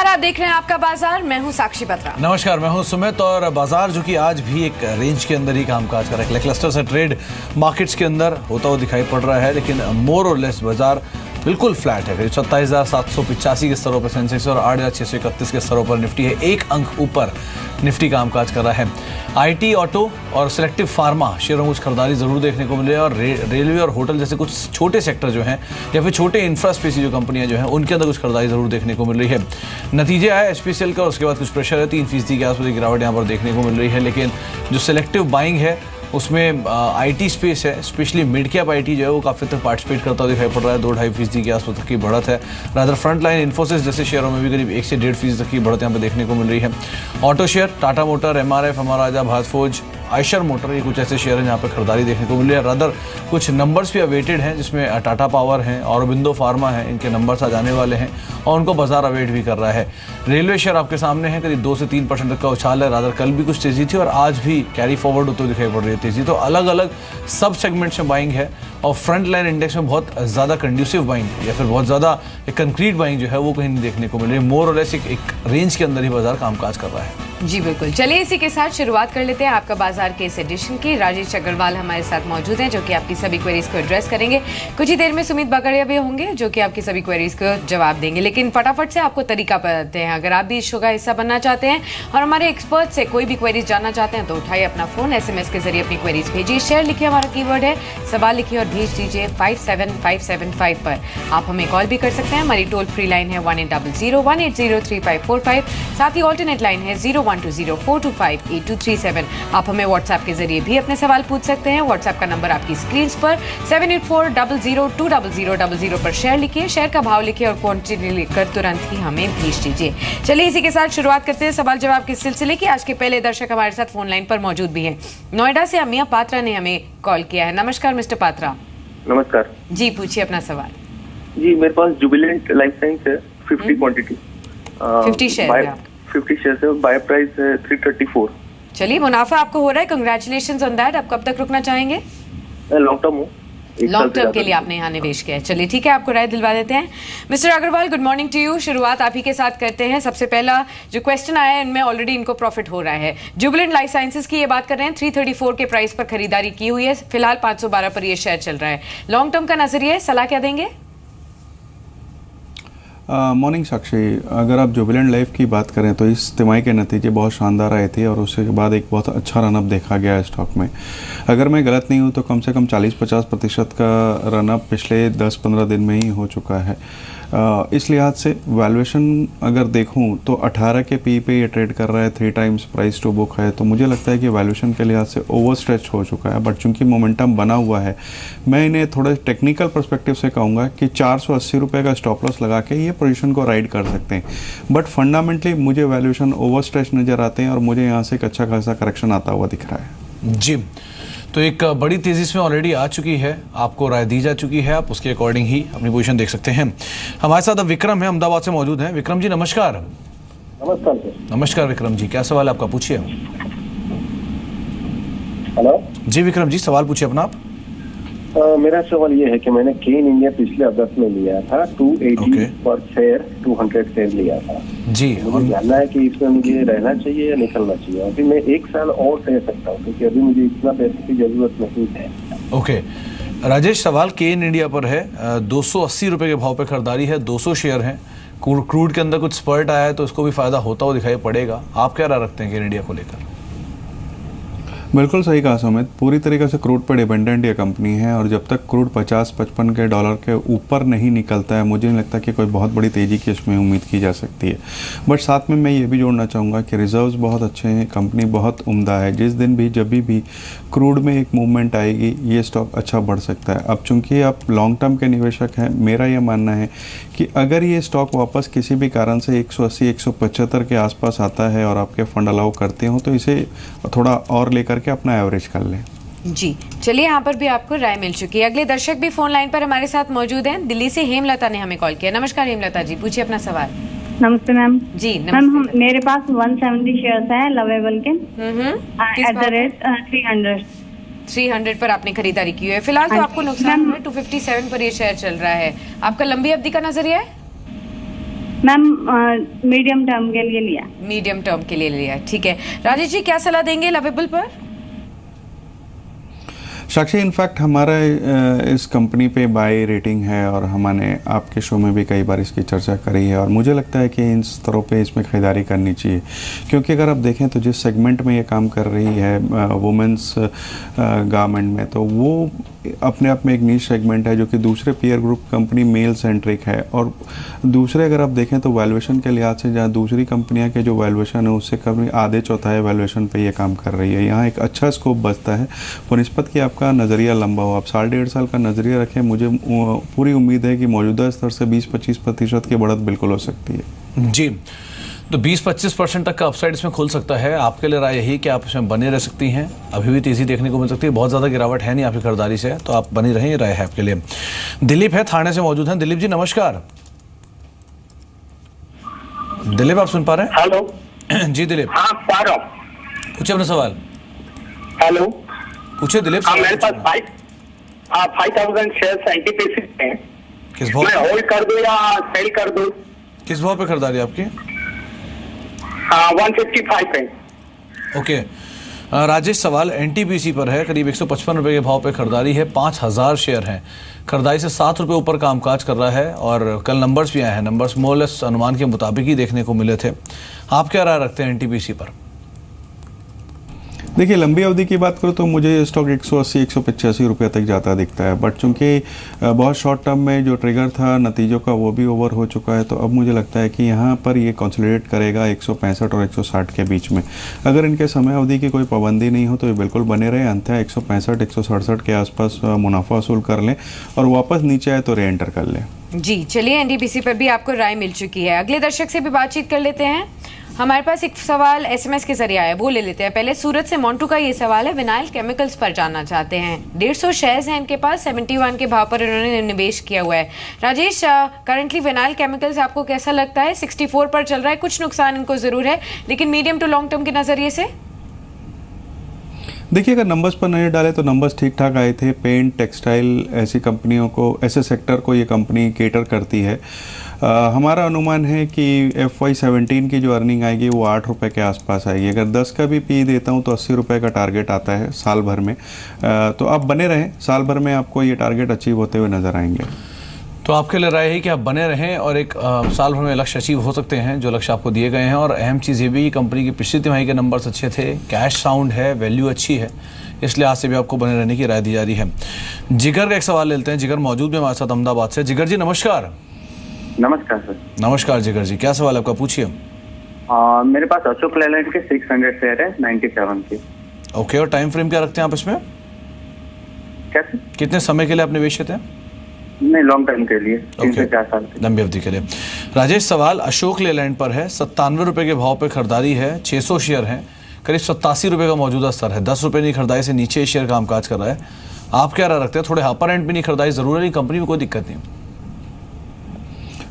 नमस्कार, आप देख रहे हैं आपका बाजार। मैं हूं साक्षी बत्रा। नमस्कार, मैं हूं सुमित। और बाजार जो कि आज भी एक रेंज के अंदर ही कामकाज कर रहा है। क्लस्टर से ट्रेड मार्केट्स के अंदर होता हुआ दिखाई पड़ रहा है, लेकिन मोर और लेस बाजार बिल्कुल फ्लैट है। करीब 27,785 के स्तरों पर सेंसेक्स और 8,631 के स्तरों पर निफ्टी है। एक अंक ऊपर निफ्टी कामकाज कर रहा है। आईटी, ऑटो और सिलेक्टिव फार्मा शेयरों में कुछ खरीदारी जरूर देखने को मिले, और रेलवे और होटल जैसे कुछ छोटे सेक्टर जो हैं या फिर छोटे इंफ्रास्पेसी जो कंपनियां जो हैं उनके अंदर कुछ खरीदारी जरूर देखने को मिल रही है। नतीजे आए एचपीसीएल का, उसके बाद कुछ प्रेशर है। 3% के आसपास गिरावट यहाँ पर देखने को मिल रही है। लेकिन जो सिलेक्टिव बाइंग है उसमें आईटी स्पेस है, स्पेशली मिड कैप आईटी जो है वो काफ़ी तक पार्टिसिपेट करता हुआ दिखाई पड़ रहा है। 2-2.5% के आसपास तक की बढ़त है। रादर फ्रंट लाइन इन्फोसिस जैसे शेयरों में भी करीब 1 से 1.5% तक की बढ़त यहाँ पर देखने को मिल रही है। Auto share Tata motor, MRF, महाराजा, भाजफोज, आयशर मोटर, ये कुछ ऐसे शेयर हैं जहाँ पर खरीदारी देखने को मिल रही है। रादर कुछ नंबर्स भी अवेटेड हैं, जिसमें टाटा पावर हैं, औरबिंदो फार्मा है, इनके नंबर्स आ जाने वाले हैं और उनको बाजार अवेट भी कर रहा है। रेलवे शेयर आपके सामने है, करीब 2 से 3% तक का उछाल है। रादर कल भी कुछ तेजी थी और आज भी कैरी फॉरवर्ड होते हुए दिखाई पड़ रही है तेजी। तो अलग अलग सब सेगमेंट्स में बाइंग है और फ्रंट लाइन इंडेक्स में बहुत ज़्यादा कंड्यूसिव बाइंग या फिर बहुत ज़्यादा एक कंक्रीट बाइंग जो है वो कहीं नहीं देखने को मिल रही है। मोर और लेस एक रेंज के अंदर ही बाजार कामकाज कर रहा है। जी बिल्कुल, चलिए इसी के साथ शुरुआत कर लेते हैं आपका बाजार के इस एडिशन की। राजेश अग्रवाल हमारे साथ मौजूद हैं जो कि आपकी सभी क्वेरीज को एड्रेस करेंगे। कुछ ही देर में सुमित बगड़िया भी होंगे जो कि आपकी सभी क्वेरीज को जवाब देंगे। लेकिन फटाफट से आपको तरीका बताते हैं, अगर आप भी इस शो का हिस्सा बनना चाहते हैं और हमारे एक्सपर्ट से कोई भी क्वेरीज जानना चाहते हैं तो उठाइए अपना फोन, SMS के जरिए अपनी क्वेरीज भेजिए। शेयर लिखिए, हमारा कीवर्ड है सवाल लिखिए और भेज दीजिए 57575 पर। आप हमें कॉल भी कर सकते हैं, हमारी टोल फ्री लाइन है 1800-180-3545। साथ ही ऑल्टरनेट लाइन है 0120-425-8237। आप हमें व्हाट्सएप के जरिए भी अपने सवाल पूछ सकते हैं। व्हाट्सएप का नंबर आपकी स्क्रीन पर 7840020000 पर शेयर लिखिए, शेयर का भाव लिखिए और क्वांटिटी लिखकर तुरंत ही हमें भेज दीजिए। चलिए इसी के साथ शुरुआत करते हैं सवाल जवाब के सिलसिले की। आज के पहले दर्शक हमारे साथ फोन लाइन पर मौजूद भी हैं। नोएडा से अमिया पात्रा ने हमें कॉल किया है। नमस्कार मिस्टर पात्रा। नमस्कार जी, पूछिए अपना सवाल। जी, मेरे पास जुबिलेंट लाइफ साइंस है 50 क्वांटिटी 50 शेयर है। 50 शेयर है, बाय प्राइस है 334। चलिए, मुनाफा आपको हो रहा है, कांग्रेचुलेशंस ऑन दैट। आप कब तक रुकना चाहेंगे? लॉन्ग टर्म हूँ, लॉन्ग टर्म के लिए आपने यहाँ निवेश किया है। चलिए ठीक है, आपको राय दिलवा देते हैं। Mister Agrawal, good morning to you. शुरुआत आप ही के साथ करते हैं। सबसे पहला जो क्वेश्चन आया है इनमें ऑलरेडी इनको प्रॉफिट हो रहा है। जुबिलेंट लाइफ साइंसेज की ये बात कर रहे हैं, 334 के प्राइस पर खरीदारी की हुई है। फिलहाल 512 पर ये शेयर चल रहा है। लॉन्ग टर्म का नजरिया है, सलाह क्या देंगे? मॉर्निंग साक्षी, अगर आप जुबिलेंट लाइफ की बात करें तो इस तिमाही के नतीजे बहुत शानदार आए थे और उसके बाद एक बहुत अच्छा रनअप देखा गया है स्टॉक में। अगर मैं गलत नहीं हूँ तो कम से कम 40-50% का रनअप पिछले 10-15 दिन में ही हो चुका है। इस लिहाज से वैल्यूएशन अगर देखूं तो 18 के पी पे ये ट्रेड कर रहा है, 3 टाइम्स प्राइस टू बुक है। तो मुझे लगता है कि वैल्यूएशन के लिहाज से ओवर स्ट्रेच हो चुका है। बट चूंकि मोमेंटम बना हुआ है, मैं इन्हें थोड़े टेक्निकल पर्सपेक्टिव से कहूँगा कि 480 रुपये का स्टॉप लॉस लगा के ये पोजीशन को राइड कर सकते हैं। बट फंडामेंटली मुझे वैल्यूएशन ओवर स्ट्रेच नज़र आते हैं और मुझे यहाँ से एक अच्छा खासा करेक्शन आता हुआ दिख रहा है। जी, तो एक बड़ी तेजी इसमें ऑलरेडी आ चुकी है, आपको राय दी जा चुकी है, आप उसके अकॉर्डिंग ही अपनी पोजीशन देख सकते हैं। हमारे साथ अब विक्रम है, अहमदाबाद से मौजूद हैं। विक्रम जी नमस्कार। नमस्कार सर। नमस्कार विक्रम जी, क्या सवाल है आपका, पूछिए। हेलो जी विक्रम जी, सवाल पूछिए अपना आप। मेरा सवाल ये है कि मैंने केन इंडिया पिछले अगस्त में लिया था 280 पर शेयर, 200 शेयर लिया था जी। मुझे जानना है कि इसमें मुझे रहना चाहिए या निकलना चाहिए। अभी मैं 1 साल और रह सकता हूँ क्योंकि अभी मुझे इतना पैसे की जरूरत नहीं है। ओके राजेश, सवाल केन इंडिया पर है। 280 रुपये के भाव पर खरीदारी है, 200 शेयर हैं। क्रूड के अंदर कुछ स्पर्ट आया है तो उसको भी फायदा होता हुआ दिखाई पड़ेगा। आप क्या राय रखते हैं केन इंडिया को लेकर? बिल्कुल सही कहा सुमित, पूरी तरीके से क्रूड पर डिपेंडेंट ये कंपनी है और जब तक क्रूड 50-55 के डॉलर के ऊपर नहीं निकलता है मुझे नहीं लगता कि कोई बहुत बड़ी तेज़ी की इसमें उम्मीद की जा सकती है। बट साथ में मैं ये भी जोड़ना चाहूँगा कि रिजर्व्स बहुत अच्छे हैं, कंपनी बहुत उम्दा है। जिस दिन भी जब भी क्रूड में एक मूवमेंट आएगी ये स्टॉक अच्छा बढ़ सकता है। अब चूँकि आप लॉन्ग टर्म के निवेशक हैं, मेरा यह मानना है कि अगर ये स्टॉक वापस किसी भी कारण से 180-175 के आसपास आता है और आपके फंड अलाउ करते हो तो इसे थोड़ा और लेकर के अपना एवरेज कर लें। जी चलिए, यहाँ पर भी आपको राय मिल चुकी है। अगले दर्शक भी फोन लाइन पर हमारे साथ मौजूद हैं। दिल्ली से हेमलता ने हमें कॉल किया। नमस्कार हेमलता जी, पूछिए अपना सवाल। नमस्ते मैम। जी मैम, मेरे पास 170 शेयर्स हैं लवेबल के एट द रेट 300 पर आपने खरीदारी की है। फिलहाल तो आपको नुकसान हुआ है, 257 पर ये शेयर चल रहा है। आपका लंबी अवधि का नजरिया है? मैम मीडियम टर्म के लिए लिया। मीडियम टर्म के लिए लिया, ठीक है। राजेश जी क्या सलाह देंगे लवेबल पर? साक्षी, इनफैक्ट हमारा इस कंपनी पे बाय रेटिंग है और हमने आपके शो में भी कई बार इसकी चर्चा करी है और मुझे लगता है कि इन स्तरों पे इसमें खरीदारी करनी चाहिए, क्योंकि अगर आप देखें तो जिस सेगमेंट में ये काम कर रही है वुमेंस गारमेंट में, तो वो अपने आप में एक नीश सेगमेंट है जो कि दूसरे peer group company male centric है। और दूसरे अगर आप देखें तो वैल्यूएशन के लिहाज से जहाँ दूसरी कंपनियां के जो वैल्यूएशन है उससे कभी आधे चौथाई वैल्यूएशन पे ये काम कर रही है। यहाँ एक अच्छा स्कोप बचता है बनिस्पत कि आपका नज़रिया लंबा हो, आप 1.5 साल का नज़रिया रखें। मुझे पूरी उम्मीद है कि मौजूदा स्तर से 20-25% की बढ़त बिल्कुल हो सकती है। जी, तो 20-25% तक का अपसाइड इसमें खुल सकता है। आपके लिए राय यही कि आप इसमें बने रह सकती हैं, अभी भी तेज़ी देखने को मिल सकती है, बहुत ज़्यादा गिरावट है नहीं आपकी खरीदारी से, तो आप बनी रहें, ये राय है आपके लिए। दिलीप है थाने से मौजूद हैं। दिलीप जी नमस्कार। दिलीप आप सुन पा रहे हैं? हेलो जी दिलीप, हाँ पा रहा हूँ। पूछे अपना सवाल। हेलो पूछे दिलीप। हाँ मेरे पास 5,000 शेयर एनटीपीसी हैं। किस भाव? मैं होल्ड कर दूं या सेल कर दूं? किस भाव पे खरीदारी आपकी? हाँ 155 है। ओके राजेश, सवाल एनटीपीसी पर है। करीब 155 रुपए के भाव पे खरीदारी है, 5,000 शेयर हैं। खरीदारी से 7 रुपये ऊपर कामकाज कर रहा है और कल नंबर्स भी आए हैं, नंबर्स मोरलेस अनुमान के मुताबिक ही देखने को मिले थे। आप क्या राय रखते हैं एनटीपीसी पर? देखिए, लंबी अवधि की बात करूँ तो मुझे स्टॉक 180-185 रुपये तक जाता दिखता है, बट चूंकि बहुत शॉर्ट टर्म में जो ट्रिगर था नतीजों का वो भी ओवर हो चुका है, तो अब मुझे लगता है कि यहाँ पर ये कंसोलिडेट करेगा 165 और 160 के बीच में। अगर इनके समय अवधि की कोई पाबंदी नहीं हो तो ये बिल्कुल बने रहे, अंततः 165-167 के आसपास मुनाफा वसूल कर लें और वापस नीचे आए तो रे एंटर कर लें। जी चलिए, एनटीपीसी पर भी आपको राय मिल चुकी है। अगले दर्शक से भी बातचीत कर लेते हैं। हमारे पास एक सवाल एसएमएस के जरिए आया, वो ले लेते हैं। पहले सूरत से मोन्टू का ये सवाल है, विनाइल केमिकल्स पर जानना चाहते हैं। 150 शेयर्स हैं इनके पास, 71 के भाव पर इन्होंने निवेश किया हुआ है। राजेश, करंटली विनाइल केमिकल्स आपको कैसा लगता है? 64 पर चल रहा है, कुछ नुकसान इनको जरूर है, लेकिन मीडियम टू लॉन्ग टर्म के नजरिए से देखिए, अगर नंबर्स पर नजर डालें तो नंबर्स ठीक ठाक आए थे। पेंट, टेक्सटाइल ऐसी कंपनियों को, ऐसे सेक्टर को ये कंपनी केटर करती है। हमारा अनुमान है कि FY17 की जो अर्निंग आएगी वो 8 रुपये के आसपास आएगी। अगर 10 का भी पी देता हूँ तो 80 रुपये का टारगेट आता है साल भर में। तो आप बने रहें, साल भर में आपको ये टारगेट अचीव होते हुए नजर आएंगे। तो आपके लिए राय है कि आप बने रहें और एक साल भर में लक्ष्य अचीव हो सकते हैं जो लक्ष्य आपको दिए गए हैं। और अहम चीज़ ये भी, कंपनी की पिछली तिमाही के नंबर्स अच्छे थे, कैश साउंड है, वैल्यू अच्छी है, इसलिए आज से भी आपको बने रहने की राय दी जा रही है। जिगर का एक सवाल लेते हैं। जिगर मौजूद है हमारे साथ अहमदाबाद से। जिगर जी नमस्कार। नमस्कार सर। नमस्कार जिगर जी, क्या सवाल आपका, पूछिए। मेरे पास अशोक लेलैंड के 600 शेयर है 97 के। ओके, और टाइम फ्रेम क्या रखते हैं आप इसमें? कैसे? कितने समय के लिए आप निवेशित हैं? नहीं, लॉन्ग टर्म के लिए, 3 से 4 साल के। लंबी अवधि के लिए। राजेश, सवाल अशोक लेलैंड पर है। 97 रुपये के भाव पे खरीदारी है, 600 शेयर हैं, करीब 87 रुपये का मौजूदा स्तर है। 10 रुपये नहीं खरीदारी से नीचे शेयर कामकाज कर रहा है। आप क्या राय रखते हैं? थोड़े अपर एंड भी नहीं खरीदारी जरूर है, कंपनी में कोई दिक्कत नहीं?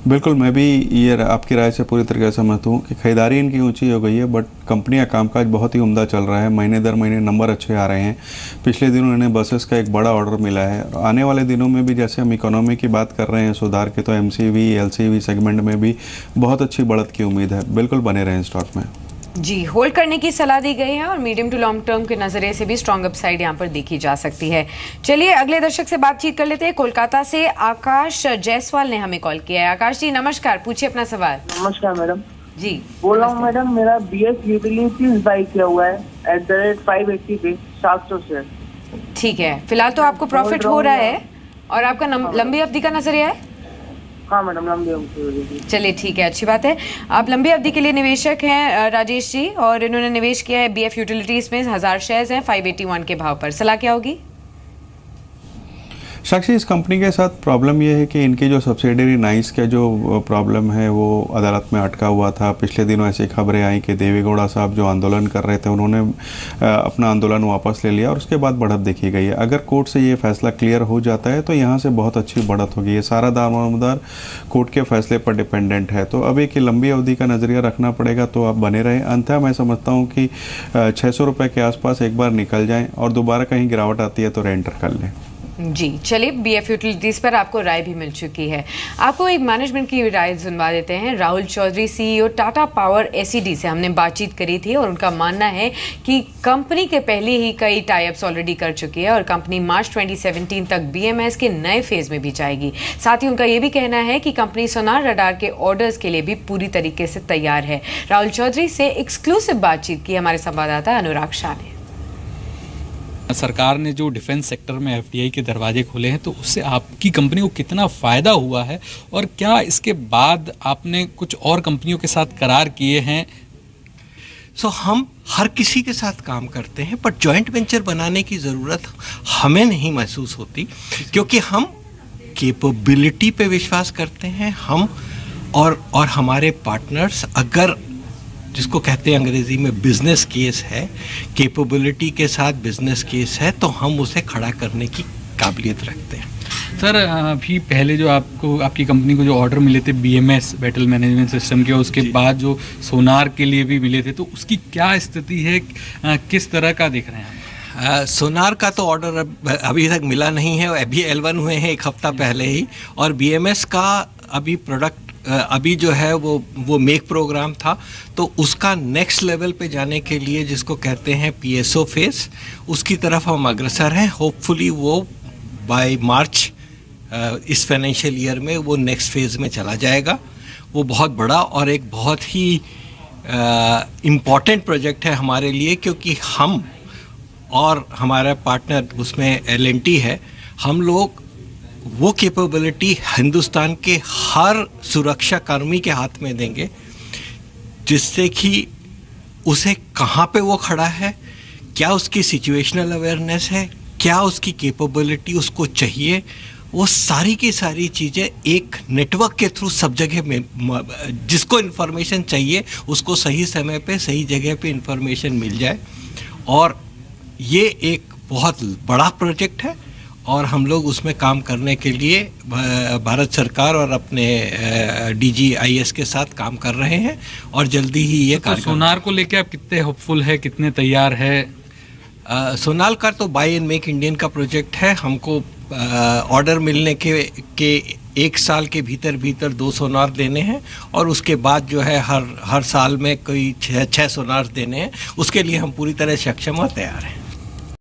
बिल्कुल, मैं भी ये आपकी राय से पूरी तरीके से सहमत हूँ कि खरीदारी इनकी ऊंची हो गई है, बट कंपनी का कामकाज बहुत ही उम्दा चल रहा है। महीने दर महीने नंबर अच्छे आ रहे हैं। पिछले दिनों इन्हें बसेस का एक बड़ा ऑर्डर मिला है। आने वाले दिनों में भी, जैसे हम इकोनॉमी की बात कर रहे हैं सुधार की, तो MCV, LCV सेगमेंट में भी बहुत अच्छी बढ़त की उम्मीद है। बिल्कुल बने रहें स्टॉक में। जी, होल्ड करने की सलाह दी गई है और मीडियम टू लॉन्ग टर्म के नजरिए से भी स्ट्रॉन्ग अपसाइड यहाँ पर देखी जा सकती है। चलिए अगले दर्शक से बातचीत कर लेते हैं। कोलकाता से आकाश जायसवाल ने हमें कॉल किया है। आकाश जी नमस्कार, पूछिए अपना सवाल। नमस्कार मैडम जी। बोल रहा हूँ मैडम, मेरा BS यूटिलिटीज बाई किया हुआ है @580 पे 700 शेयर। ठीक है, फिलहाल तो आपको प्रॉफिट हो रहा है और आपका लंबी अवधि का नजरिया है? हाँ मैडम, लंबी अवधि। चलिए ठीक है, अच्छी बात है। आप लंबी अवधि के लिए निवेशक हैं राजेश जी, और इन्होंने निवेश किया है BF यूटिलिटीज में। 1000 शेयर्स हैं, 581 के भाव पर। सलाह क्या होगी? साक्षी, इस कंपनी के साथ प्रॉब्लम ये है कि इनकी जो सब्सिडरी नाइस का जो प्रॉब्लम है वो अदालत में अटका हुआ था। पिछले दिनों ऐसी खबरें आई कि देवेगौड़ा साहब जो आंदोलन कर रहे थे उन्होंने अपना आंदोलन वापस ले लिया और उसके बाद बढ़त देखी गई है। अगर कोर्ट से ये फैसला क्लियर हो जाता है तो यहाँ से बहुत अच्छी बढ़त होगी। ये सारा दारोमदार कोर्ट के फैसले पर डिपेंडेंट है। तो अब एक लंबी अवधि का नज़रिया रखना पड़ेगा, तो आप बने रहें। अंततः मैं समझता हूँ कि 600 रुपये के आसपास एक बार निकल जाएँ और दोबारा कहीं गिरावट आती है तो रेंटर कर लें। जी चलिए, बीएफ यूटिलिटीज पर आपको राय भी मिल चुकी है। आपको एक मैनेजमेंट की राय सुनवा देते हैं। Rahul Chaudhary CEO Tata Power SED से हमने बातचीत करी थी और उनका मानना है कि कंपनी के पहले ही कई टाई-अप्स ऑलरेडी कर चुकी है और कंपनी मार्च 2017 तक बीएमएस के नए फेज में भी जाएगी। साथ ही उनका ये भी कहना है कि कंपनी सोनार रडार के ऑर्डर्स के लिए भी पूरी तरीके से तैयार है। राहुल चौधरी से एक्सक्लूसिव बातचीत की हमारे संवाददाता अनुराग शाह ने। सरकार ने जो डिफेंस सेक्टर में एफडीआई के दरवाजे खोले हैं, तो उससे आपकी कंपनी को कितना फ़ायदा हुआ है और क्या इसके बाद आपने कुछ और कंपनियों के साथ करार किए हैं? हम हर किसी के साथ काम करते हैं, पर जॉइंट वेंचर बनाने की ज़रूरत हमें नहीं महसूस होती, क्योंकि हम कैपेबिलिटी पे विश्वास करते हैं। हम और हमारे पार्टनर्स, अगर जिसको कहते हैं अंग्रेज़ी में बिजनेस केस है, कैपेबिलिटी के साथ बिजनेस केस है, तो हम उसे खड़ा करने की काबिलियत रखते हैं। सर, अभी पहले जो आपकी कंपनी को जो ऑर्डर मिले थे बीएमएस बैटल मैनेजमेंट सिस्टम के, उसके बाद जो सोनार के लिए भी मिले थे, तो उसकी क्या स्थिति है, किस तरह का देख रहे हैं? सोनार का तो ऑर्डर अभी तक मिला नहीं है, अभी L1 हुए हैं एक हफ्ता पहले ही, और बीएमएस का अभी प्रोडक्ट अभी जो है वो मेक प्रोग्राम था, तो उसका नेक्स्ट लेवल पे जाने के लिए, जिसको कहते हैं पीएसओ फेस, उसकी तरफ हम अग्रसर हैं। होपफुली वो बाय मार्च इस फाइनेंशियल ईयर में वो नेक्स्ट फेज़ में चला जाएगा। वो बहुत बड़ा और एक बहुत ही इम्पॉर्टेंट प्रोजेक्ट है हमारे लिए, क्योंकि हम और हमारा पार्टनर उसमें L&T है, हम लोग वो कैपेबिलिटी हिंदुस्तान के हर सुरक्षा कर्मी के हाथ में देंगे, जिससे कि उसे कहाँ पे वो खड़ा है, क्या उसकी सिचुएशनल अवेयरनेस है, क्या उसकी कैपेबिलिटी उसको चाहिए, वो सारी की सारी चीज़ें एक नेटवर्क के थ्रू सब जगह में, जिसको इन्फॉर्मेशन चाहिए उसको सही समय पे सही जगह पे इन्फॉर्मेशन मिल जाए। और ये एक बहुत बड़ा प्रोजेक्ट है और हम लोग उसमें काम करने के लिए भारत सरकार और अपने DGIS के साथ काम कर रहे हैं और जल्दी ही ये तो सोनार को लेके आप कितने होपफुल है, कितने तैयार है? सोनार का तो बाय एंड मेक इंडियन का प्रोजेक्ट है। हमको ऑर्डर मिलने के 1 साल के भीतर 2 सोनार देने हैं और उसके बाद जो है हर साल में कोई 6 सोनार देने हैं। उसके लिए हम पूरी तरह सक्षम और तैयार हैं।